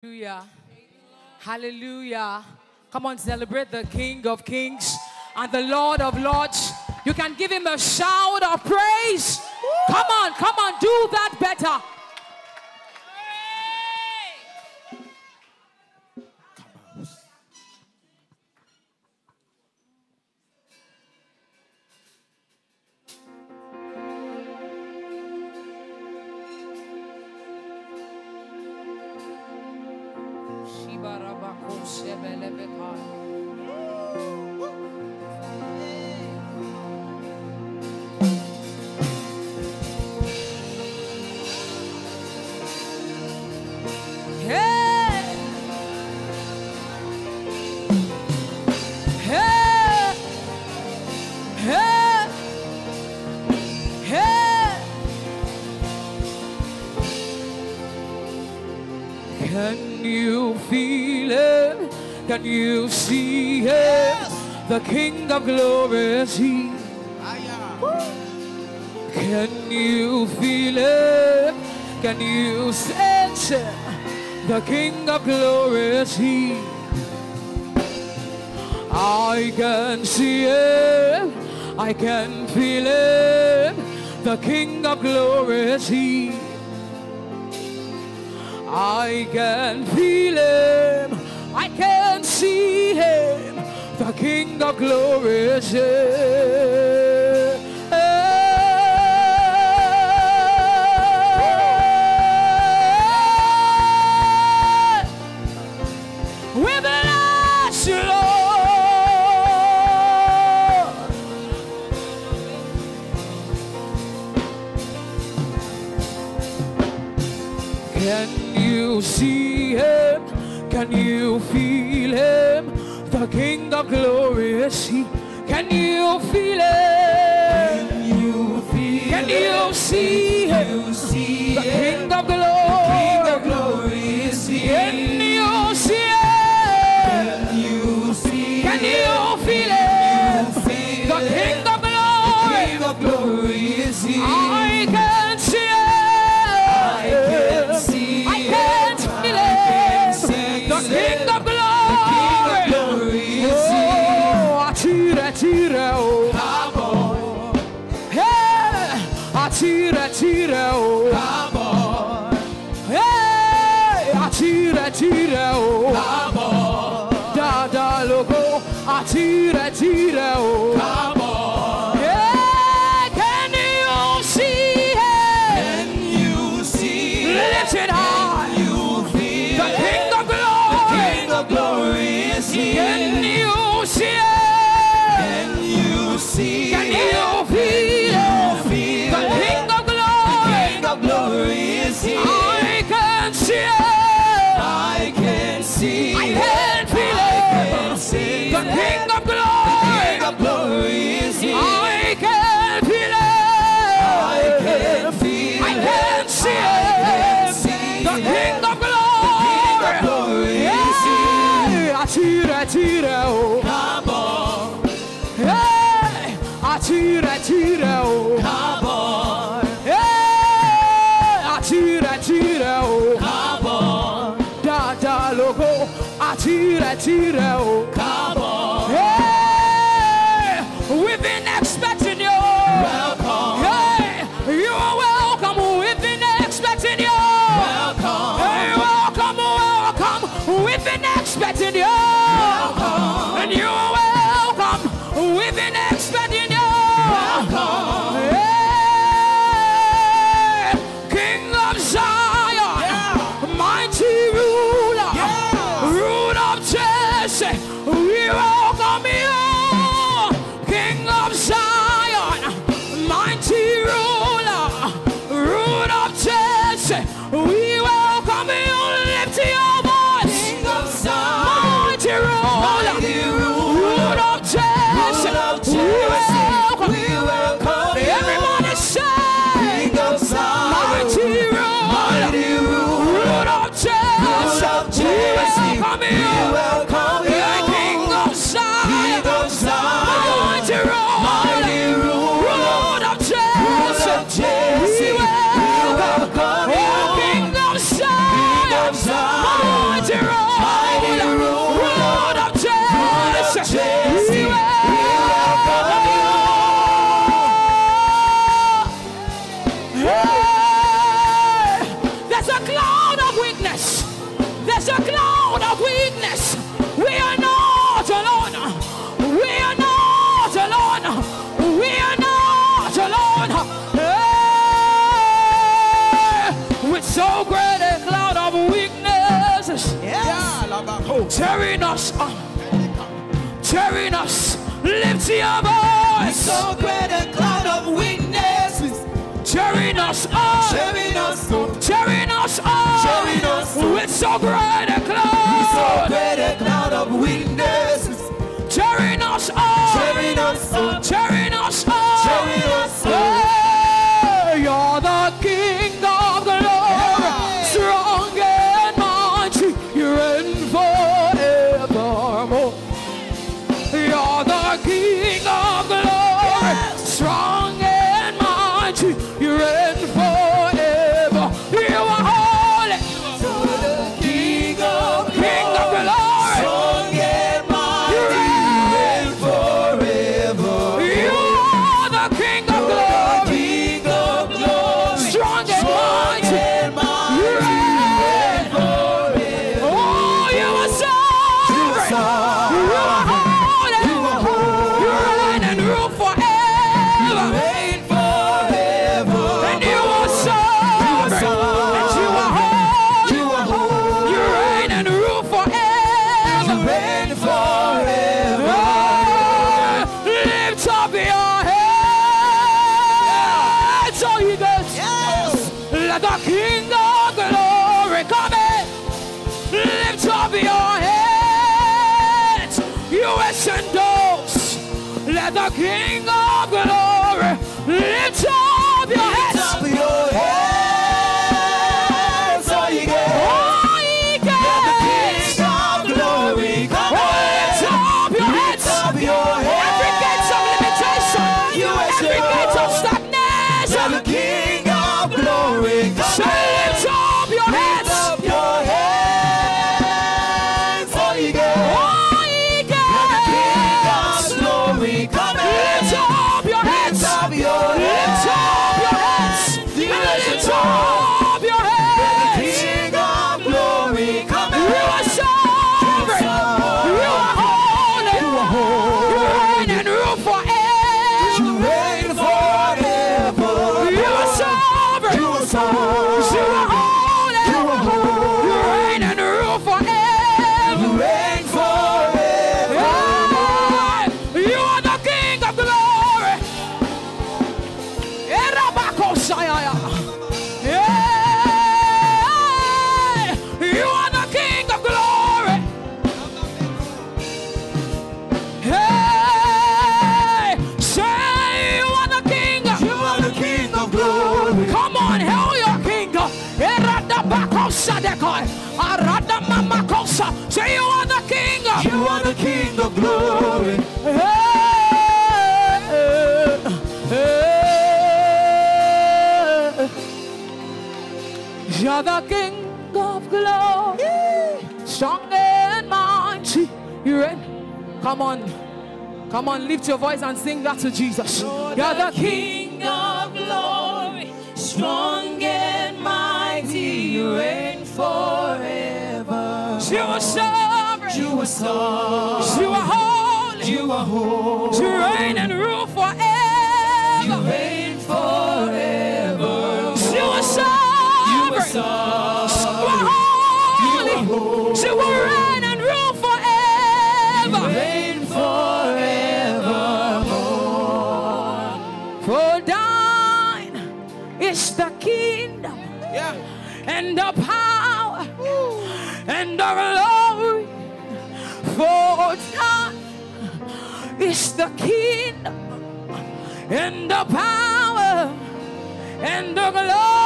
Hallelujah. Hallelujah. Come on, celebrate the King of Kings and the Lord of Lords. You can give him a shout of praise. Come on, do that better. Can you feel it? Can you see it? The King of glory is He. Can you feel it? Can you sense it? The King of glory is He. I can see it. I can feel it. The King of glory is He. I can feel him, I can see him, the King of glory is here. We bless you, Lord. Can you see him? Can you feel him? The King of glory is He. Can you feel him? Can you feel Can you see him? The King of glory is He. Can you see him? Can you see Can you feel him? The King of glory is He. I can see him. The King of glory is He. Oh, atira, oh. Come on. Hey, atira, oh. Come on. Hey, atira, oh. Come on. Da, logo, atira, oh. Come on. Hey, can you see him? Can you see? Lift it high. Can you feel the King of glory is He. Can you see it? Can you see? Can you feel it? The King of glory is He. I can see it. I can see. I can feel it. The King of glory is He. I can feel it. I can feel. I can see it. The King of glory is He. Atira, oh. Come on. Hey, atira, oh. Come on. Hey, atira, oh. Come on. Da, logo, atira, oh. Come on. Hey, we've been expecting you. Welcome. Hey, you are welcome. We've been expecting you. Welcome. Hey, welcome. We've been expecting you. Welcome. And you are welcome. We've been expecting you. Welcome. Hey, King of Zion, mighty ruler, root of Jesse, we welcome you. King of Zion, mighty ruler, root of Jesse, we welcome you. Lift your voice. King of Zion, mighty ruler, root of Jesse, we a cloud of weakness. We are not alone. We are not alone. We are not alone. Hey, with so great a cloud of weaknesses, tearing us up, tearing us. Lift your voice. With so great a cloud of weaknesses, tearing us up, tearing us up, tearing us up, tearing us up. with so great a cloud, with so great a cloud of weaknesses, tearing us up, tearing us up, tearing us up, tearing us up. Hey, you're the King of glory, strong and mighty, you reign forevermore. You're the King of glory, strong and mighty, you reign forever. You are holy, The King of glory, strong and mighty, you reign forever. you are the King of glory, King of glory, strong and mighty, you reign forever. Oh, you are sovereign, you are holy, you reign and rule forever. reign forever. And you are sovereign, and you are holy, You are holy, you reign and rule forever. reign forever. Lift up your heads, all you guys. Yes. Let the King of glory come in. Lift up your heads, you ancient doors. Let the King of glory lift up your Lift heads. up your heads, all ye gates. All ye Let the gates. King of glory come Oh, lift in. up your Lift heads. up your heads. Every gate of limitation, You every gate of Let stagnation. the King of glory come Say, lift in. up your Lift heads. up your heads, all ye gates. All ye Let the King of gates. glory come in. Lift up your heads. Lift up your Lift up your heads. Lift up your heads. King of glory come in. You are sovereign. You are holy. You reign and rule forever. You reign forever. You are sovereign. You are sovereign. You are holy. You are holy. You reign and rule forever. You reign forever. Hey, you are the King of glory. Erabakosayaya. Hey, you are the King of glory. Hey, say you are the King. You are the King of glory. Come on, hail your King. Eradabakosadekai. Aradamamakosa. Say you are the King. You are the King of glory. You're the King of glory, strong and mighty. You ready? Come on, come on, lift your voice and sing that to Jesus. You're the King of glory, strong and mighty, you reign forever. You are sovereign. You are sovereign. You are holy. You are holy. You reign and rule forever. You reign forever. You are sovereign. You are You sovereign. are holy. You are holy. You will reign and rule forever. Reign forevermore. For thine is the kingdom and the power and the glory. For thine is the kingdom and the power and the glory.